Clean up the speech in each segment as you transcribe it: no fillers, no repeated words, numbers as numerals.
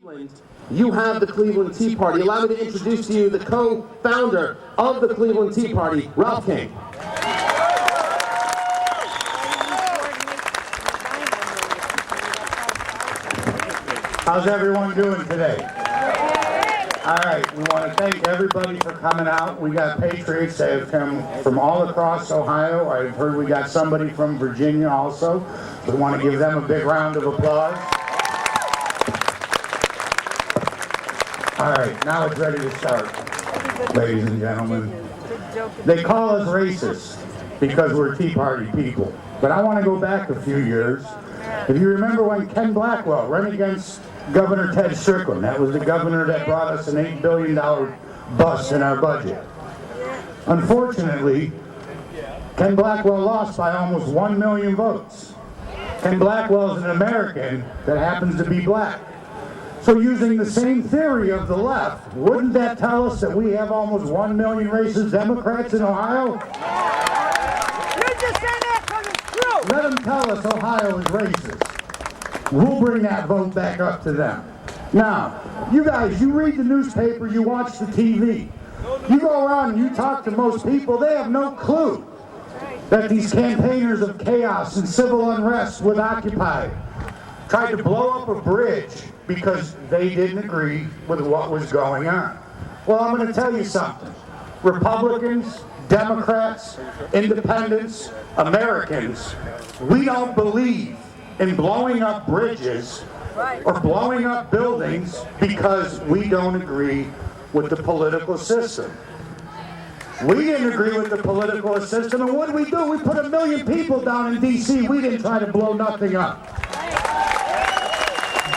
You have the Cleveland Tea Party. Allow me to introduce to you the co-founder of the Cleveland Tea Party, Ralph King. How's everyone doing today? All right, we want to thank everybody for coming out. We got patriots that have come from all across Ohio. I've heard we got somebody from Virginia also. We want to give them a big round of applause. All right, now it's ready to start, ladies and gentlemen. They call us racist because we're Tea Party people. But I want to go back a few years. If you remember when Ken Blackwell ran against Governor Ted Strickland, that was the governor that brought us an $8 billion bust in our budget. Unfortunately, Ken Blackwell lost by almost 1 million votes. Ken Blackwell is an American that happens to be black. So using the same theory of the left, wouldn't that tell us that we have almost 1 million racist Democrats in Ohio? You're just saying that because it's true. Let them tell us Ohio is racist. We'll bring that vote back up to them. Now, you guys, you read the newspaper, you watch the TV. You go around and you talk to most people, they have no clue that these campaigners of chaos and civil unrest with Occupy tried to blow up a bridge because they didn't agree with what was going on. Well, I'm going to tell you something. Republicans, Democrats, Independents, Americans, we don't believe in blowing up bridges or blowing up buildings because we don't agree with the political system. We didn't agree with the political system, and what did we do? We put 1 million people down in D.C. We didn't try to blow nothing up.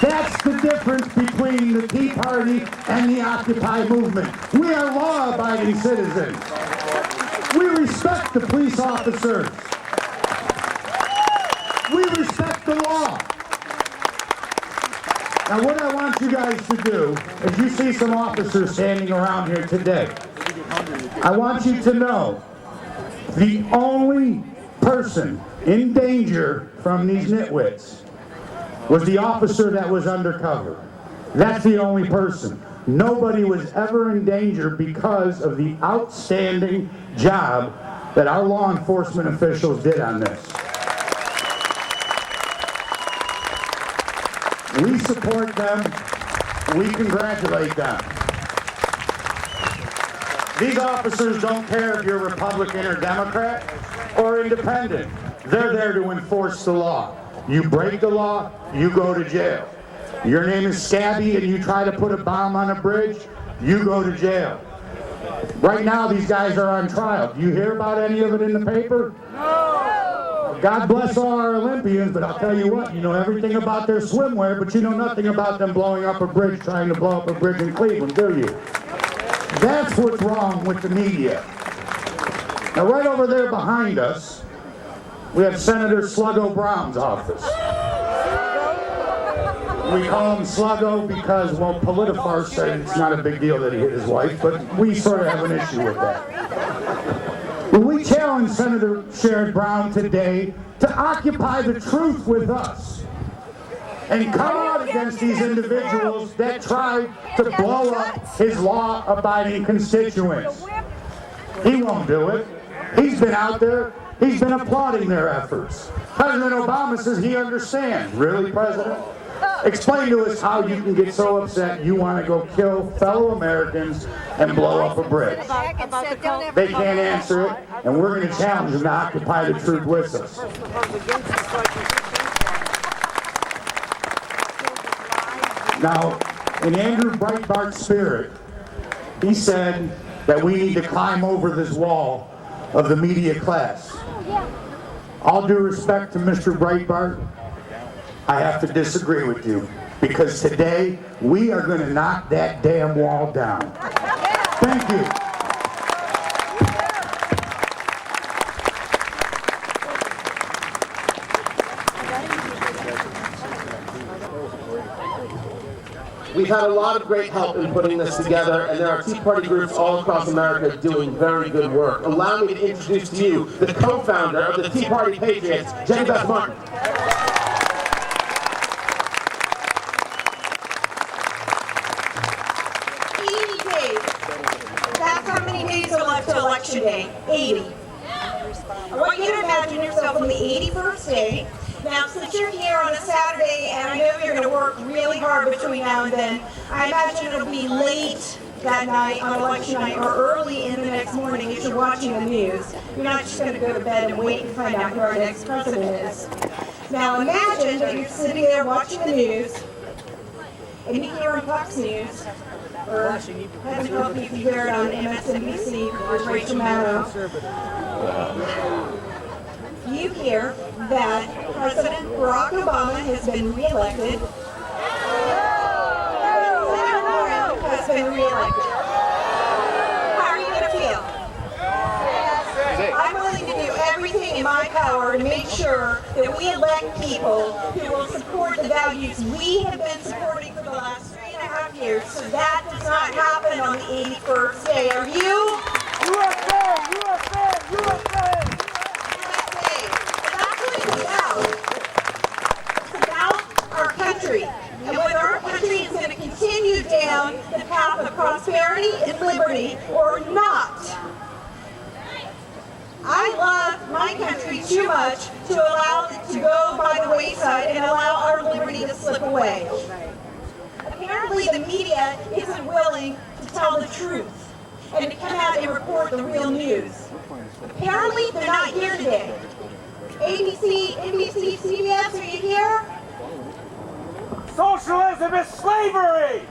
That's the difference between the Tea Party and the Occupy movement. We are law-abiding citizens. We respect the police officers. We respect the law. Now what I want you guys to do is you see some officers standing around here today. I want you to know the only person in danger from these nitwits was the officer that was undercover. That's the only person. Nobody was ever in danger because of the outstanding job that our law enforcement officials did on this. We support them. We congratulate them. These officers don't care if you're Republican or Democrat or Independent. They're there to enforce the law. You break the law, you go to jail. Your name is Scabby and you try to put a bomb on a bridge, you go to jail. Right now these guys are on trial. Do you hear about any of it in the paper? No! God bless all our Olympians, but I'll tell you what, you know everything about their swimwear, but you know nothing about them blowing up a bridge, trying to blow up a bridge in Cleveland, do you? That's what's wrong with the media. Now right over there behind us, we have Senator Sluggo Brown's office. We call him Sluggo because, well, Politifarce said it's not a big deal that he hit his wife, but we sort of have an issue with that. Well, we challenge Senator Sherrod Brown today to occupy the truth with us and come out against these individuals that tried to blow up his law-abiding constituents. He won't do it. He's been out there. He's been applauding their efforts. President Obama says he understands. Really, President? Explain to us how you can get so upset you want to go kill fellow Americans and blow up a bridge. They can't answer it, and we're going to challenge them to occupy the truth with us. Now, in Andrew Breitbart's spirit, he said that we need to climb over this wall of the media class. All due respect to Mr. Breitbart, I have to disagree with you, because today we are going to knock that damn wall down. Thank you. We've had a lot of great help in putting this together, and there are Tea Party groups all across America doing very good work. Allow me to introduce to you the co-founder of the Tea Party Patriots, Jenny Beth Martin. election day, 80. I want you to imagine yourself on the 81st day. Now, since you're here on a Saturday, and I know you're going to work really hard between now and then, I imagine it'll be late that night on election night or early in the next morning if you're watching the news. You're not just going to go to bed and wait and find out who our next president is. Now, imagine that you're sitting there watching the news, and you hear on Fox News, or heaven help me if you hear it on MSNBC with Rachel Maddow, you hear that President Barack Obama has been reelected. Has been reelected. How are you going to feel? I'm willing to do everything in my power to make sure that we elect people who will support the values we have been supporting for the last 3.5 years, so that does not happen on the 81st day. Are you? USA! USA! USA! That's what it's about. It's about our country. And whether our country is going to continue down the path of prosperity and liberty or not. I love my country too much to allow it to go by the wayside and allow our liberty to slip away. Apparently the media isn't willing to tell the truth and to come out and report the real news. Apparently they're not here today. ABC, NBC, CBS, are you here? Socialism is slavery!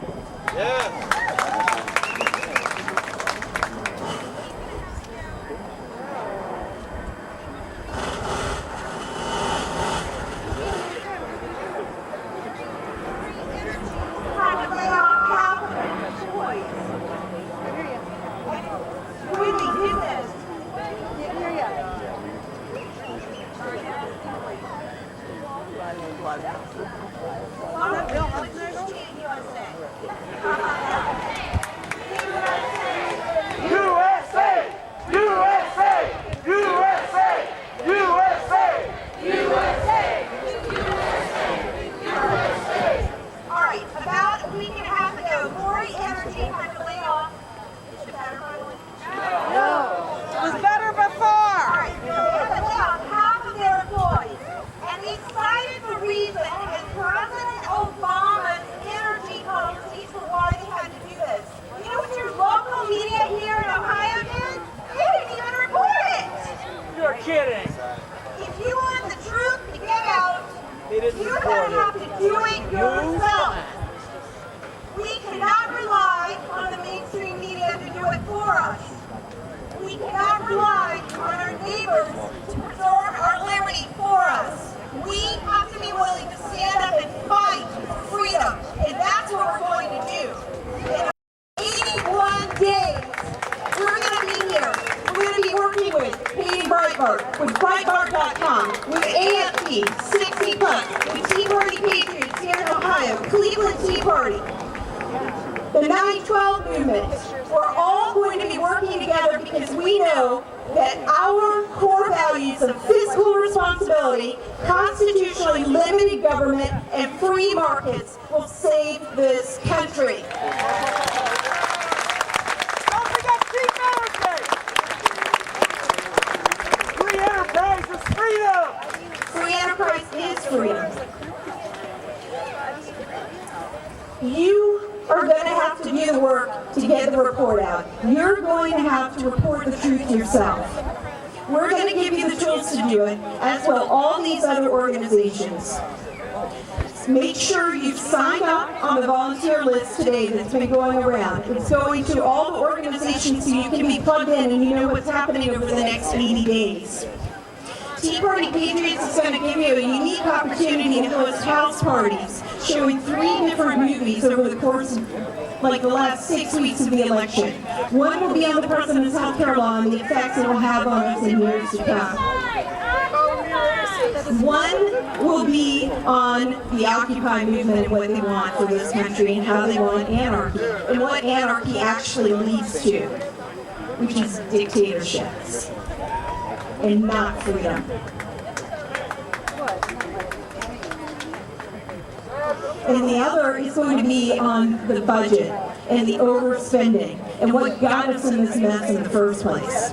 with Breitbart.com, with AFP, 60 Plus, with Tea Party Patriots here in Ohio, Cleveland Tea Party, the 9/12 movement. We're all going to be working together because we know that our core values of fiscal responsibility, constitutionally limited government, and free markets will save this country. Free enterprise is freedom. You are going to have to do the work to get the report out. You're going to have to report the truth yourself. We're going to give you the tools to do it, as will all these other organizations. Make sure you've signed up on the volunteer list today that's been going around. It's going to all the organizations so you can be plugged in and you know what's happening over the next 80 days. Tea Party Patriots is going to give you a unique opportunity to host house parties, showing 3 different movies over the course of like the last 6 weeks of the election. One will be on the President of South Carolina and the effects it will have on us in years to come. One will be on the Occupy movement and what they want for this country and how they want anarchy, and what anarchy actually leads to, which is dictatorships. And not freedom. And the other is going to be on the budget and the overspending and what got us in this mess in the first place.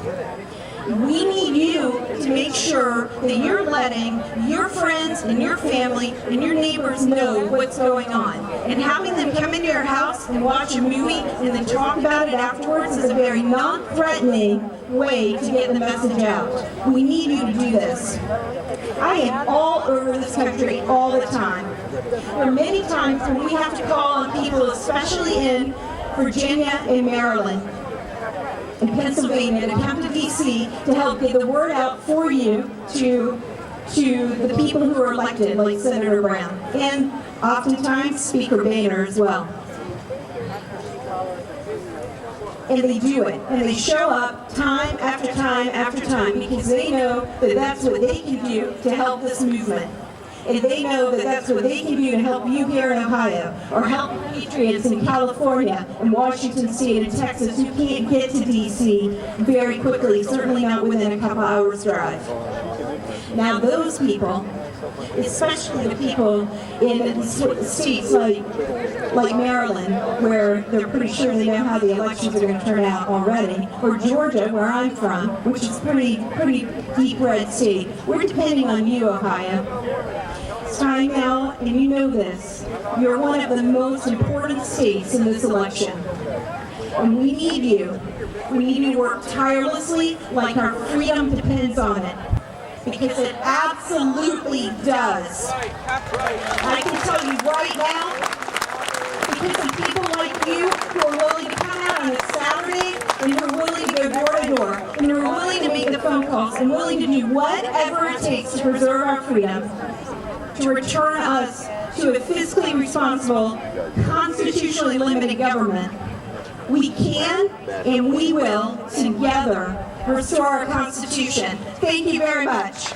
We need you to make sure that you're letting your friends and your family and your neighbors know what's going on. And having them come into your house and watch a movie and then talk about it afterwards is a very non-threatening way to get the message out. We need you to do this. I am all over this country all the time. There are many times when we have to call on people, especially in Virginia and Maryland, in Pennsylvania, to come to D.C. to help get the word out for you to the people who are elected, like Senator Brown, and oftentimes Speaker Boehner as well. And they do it, and they show up time after time after time because they know that that's what they can do to help this movement. And they know that that's what they can do to help you here in Ohio, or help patriots in California and Washington State and Texas who can't get to D.C. very quickly, certainly not within a couple hours drive. Now those people, especially the people in states like Maryland, where they're pretty sure they know how the elections are going to turn out already, or Georgia, where I'm from, which is pretty deep red state, we're depending on you, Ohio. It's time now, and you know this, you're one of the most important states in this election. And we need you. We need you to work tirelessly like our freedom depends on it. Because it absolutely does. I can tell you right now, because of people like you who are willing to come out on a Saturday and who are willing to go door to door and who are willing to make the phone calls and willing to do whatever it takes to preserve our freedom, to return us to a fiscally responsible, constitutionally limited government, we can and we will together restore our Constitution. Thank you very much.